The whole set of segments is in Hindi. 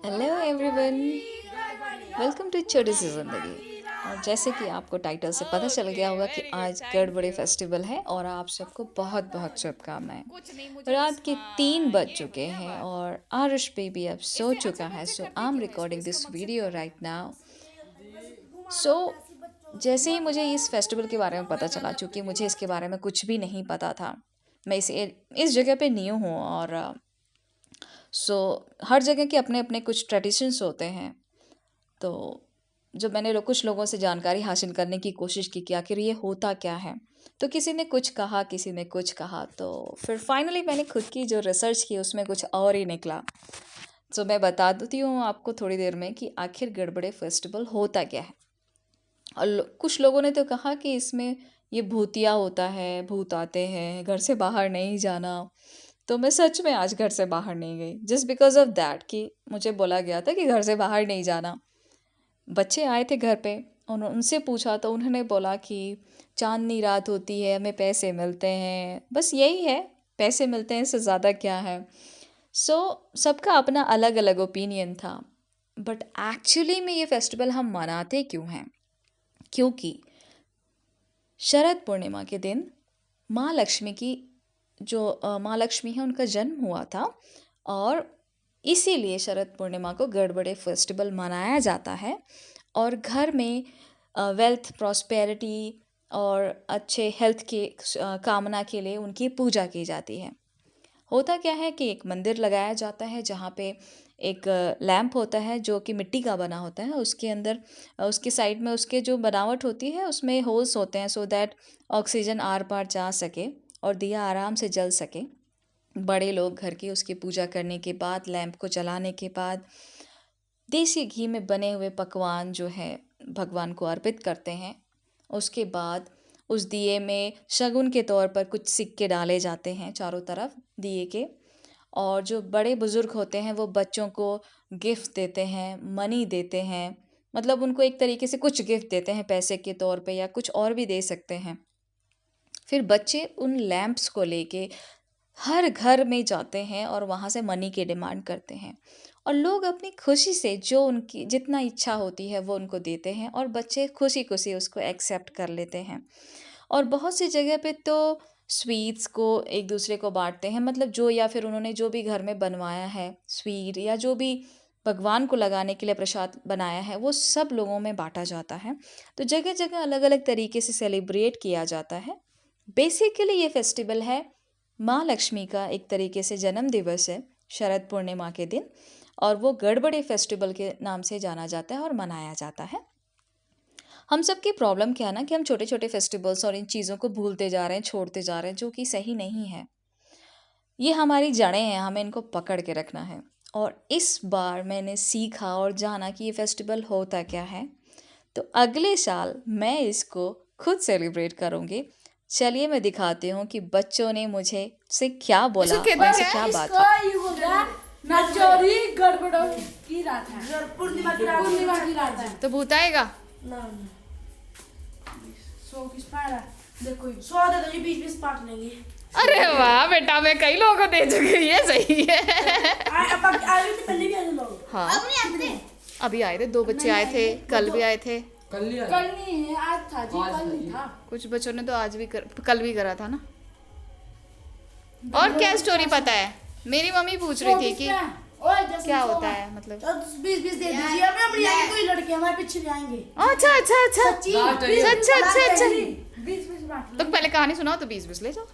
हेलो एवरीवन, वेलकम टू छोटी सी ज़िंदगी। और जैसे कि आपको टाइटल से पता चल गया होगा कि आज गड़बड़े फेस्टिवल है और आप सबको बहुत बहुत शुभकामनाएं। रात के 3 बज चुके हैं और आरुष बेबी अब सो चुका है। So I am recording this video right now. So जैसे ही मुझे इस फेस्टिवल के बारे में पता चला, चूँकि मुझे इसके बारे में कुछ भी नहीं पता था, मैं इस जगह पे न्यू हूँ और हर जगह के अपने अपने कुछ ट्रेडिशंस होते हैं। तो जब मैंने कुछ लोगों से जानकारी हासिल करने की कोशिश की कि आखिर ये होता क्या है, तो किसी ने कुछ कहा, किसी ने कुछ कहा, तो फिर फाइनली मैंने खुद की जो रिसर्च की उसमें कुछ और ही निकला। तो मैं बता देती हूँ आपको थोड़ी देर में कि आखिर गड़बड़े फेस्टिवल होता क्या है। और कुछ लोगों ने तो कहा कि इसमें ये भूतिया होता है, भूत आते हैं, घर से बाहर नहीं जाना। तो मैं सच में आज घर से बाहर नहीं गई, जस्ट बिकॉज ऑफ दैट कि मुझे बोला गया था कि घर से बाहर नहीं जाना। बच्चे आए थे घर पे, उनसे पूछा तो उन्होंने बोला कि चांदनी रात होती है, हमें पैसे मिलते हैं, बस यही है, पैसे मिलते हैं, इससे ज़्यादा क्या है। सबका अपना अलग अलग ओपिनियन था। बट एक्चुअली में ये फेस्टिवल हम मनाते क्यों हैं? क्योंकि शरद पूर्णिमा के दिन माँ लक्ष्मी की माँ लक्ष्मी है, उनका जन्म हुआ था। और इसीलिए शरद पूर्णिमा को गड़बड़े फेस्टिवल मनाया जाता है। और घर में वेल्थ, प्रॉस्पेरिटी और अच्छे हेल्थ के कामना के लिए उनकी पूजा की जाती है। होता क्या है कि एक मंदिर लगाया जाता है जहाँ पे एक लैंप होता है जो कि मिट्टी का बना होता है। उसके अंदर उसके साइड में उसके जो बनावट होती है उसमें होल्स होते हैं, सो दैट ऑक्सीजन आर पार जा सके और दिया आराम से जल सके। बड़े लोग घर की उसकी पूजा करने के बाद, लैंप को जलाने के बाद, देसी घी में बने हुए पकवान जो है भगवान को अर्पित करते हैं। उसके बाद उस दिए में शगुन के तौर पर कुछ सिक्के डाले जाते हैं चारों तरफ दिए के। और जो बड़े बुज़ुर्ग होते हैं वो बच्चों को गिफ्ट देते हैं, मनी देते हैं, मतलब उनको एक तरीके से कुछ गिफ्ट देते हैं पैसे के तौर पे, या कुछ और भी दे सकते हैं। फिर बच्चे उन लैंप्स को लेके हर घर में जाते हैं और वहाँ से मनी की डिमांड करते हैं। और लोग अपनी खुशी से जो उनकी जितना इच्छा होती है वो उनको देते हैं और बच्चे खुशी खुशी उसको एक्सेप्ट कर लेते हैं। और बहुत सी जगह पे तो स्वीट्स को एक दूसरे को बांटते हैं, मतलब जो, या फिर उन्होंने जो भी घर में बनवाया है स्वीट, या जो भी भगवान को लगाने के लिए प्रसाद बनाया है, वो सब लोगों में बांटा जाता है। तो जगह जगह अलग अलग तरीके से सेलिब्रेट किया जाता है। बेसिकली ये फेस्टिवल है माँ लक्ष्मी का एक तरीके से जन्म दिवस है शरद पूर्णिमा के दिन। और वो गड़बड़े फेस्टिवल के नाम से जाना जाता है और मनाया जाता है। हम सब की प्रॉब्लम क्या है ना कि हम छोटे छोटे फेस्टिवल्स और इन चीज़ों को भूलते जा रहे हैं, छोड़ते जा रहे हैं, जो कि सही नहीं है। ये हमारी जड़ें हैं, हमें इनको पकड़ के रखना है। और इस बार मैंने सीखा और जाना कि ये फेस्टिवल होता क्या है। तो अगले साल मैं इसको खुद सेलिब्रेट करूँगी। चलिए मैं दिखाती हूँ कि बच्चों ने मुझे से क्या बोला, उनसे क्या बात है। तो भूत आएगा। देखो 100 दे दो, ये 20-20 बांट लेंगे। अरे वाह बेटा, मैं कई लोगों को दे चुकी हूँ, ये सही है। पहले भी आए लोग। हाँ, अभी आए थे, 2 बच्चे आए थे, कल भी आए थे। कल नहीं है, आज था जी, कल नहीं था। कुछ बच्चों ने तो आज भी कल भी करा था ना। और क्या स्टोरी पता है? मेरी मम्मी पूछ रही थी कि क्या होता है, मतलब 20-20 दे दीजिए, हमें आगे कोई लड़के हमारे पीछे भी आएंगे। अच्छा अच्छा अच्छा अच्छा अच्छा अच्छा। 20-20 बांट तो पहले कहानी सुनाओ, तो 20-20 ले जाओ।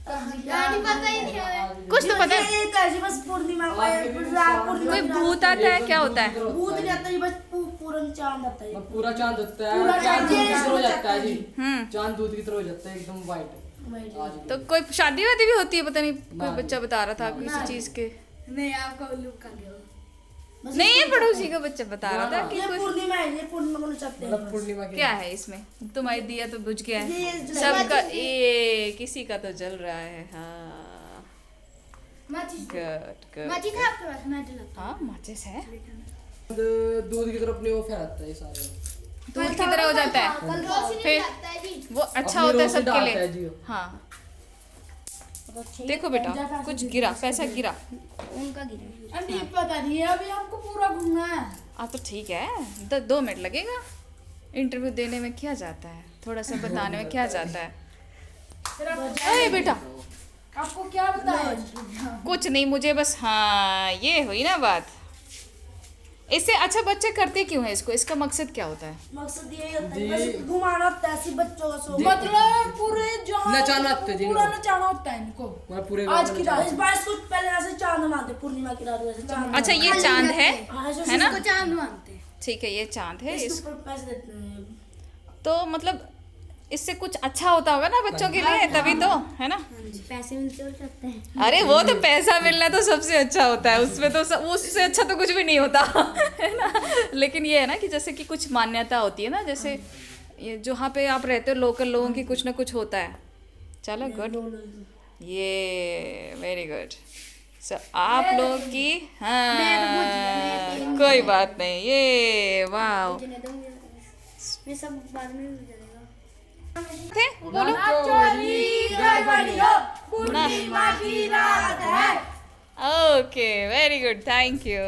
कहानी पता ही नहीं है, कुछ तो पता है। ये तो ऐसे बस पूर्णिमा कोई भूत आता है, क्या होता है? भूत नहीं आता जी, बस पूरा चांद आता है। पूरा चांद होता है, पूरा चांद दूध की चांद तरह हो जाता है जी। हम्म। चांद दूध की तरह हो जाता है, एकदम वाइट। तो कोई शादी वादी भी होती है, पता नहीं, कोई बच्चा बता रहा था किसी चीज के। नहीं, आपका उल्लू का गया नहीं, ये पड़ोसी का बच्चा बता रहा था कि ये कुछ पूर्णिमा है, ये पूर्णिमा को नचाते मतलब हैं। पूर्णिमा के क्या है इसमें। तुम्हारी दिया तो बुझ गया ये है जो सबका, ये किसी का तो जल रहा है। हाँ, माचिस गुड गुड। माचिस है आपके पास? मैं जलाता हाँ, माचिस है। दूध की तरफ अपने वो फैलाता है ये सारे। दूध की तरह हो जाता है, फिर वो अच्छा होता है सबके लिए। हाँ, देखो बेटा, कुछ गिरा, पैसा गिरा। उनका गिरा। अभी पता नहीं है, अभी हमको पूरा घूमना है। तो ठीक है, 2 मिनट लगेगा। इंटरव्यू देने में क्या जाता है, थोड़ा सा बताने में क्या जाता है। अरे बेटा आपको क्या बताया? कुछ नहीं, मुझे बस हाँ ये हुई ना बात। इससे अच्छा बच्चे करते क्यों है इसको, इसका मकसद क्या होता है? मकसद यही होता है बस घुमाना होता है सिर्फ बच्चों का शौक। मतलब पूरे जहां नचाना होता है जी, पूरा नचाना होता है इनको। पूरे आज की रात, इस बार कुछ पहले ऐसे चांद मानते, पूर्णिमा की रात वैसे चांद। अच्छा ये चांद है ना? चांद मानते। ठीक है, ये चांद है। इसके ऊपर पैसे देते हैं। तो मतलब इससे कुछ अच्छा होता होगा ना बच्चों के लिए, तभी तो है ना। पैसे मिलते हो सकते हैं। अरे वो तो पैसा मिलना तो सबसे अच्छा होता है, उसमें तो उससे अच्छा तो कुछ भी नहीं होता है ना। लेकिन ये है ना कि जैसे कि कुछ मान्यता होती है ना, जैसे ये जहाँ पे आप रहते हो लोकल लोगों की कुछ ना कुछ होता है। चलो गुड, ये वेरी गुड। सो आप लोग की हाँ कोई बात नहीं, ये वाह मैं सब बाद में भी करेगा। थे बोलो पूर्णिमा की रात है। Okay very good, thank you.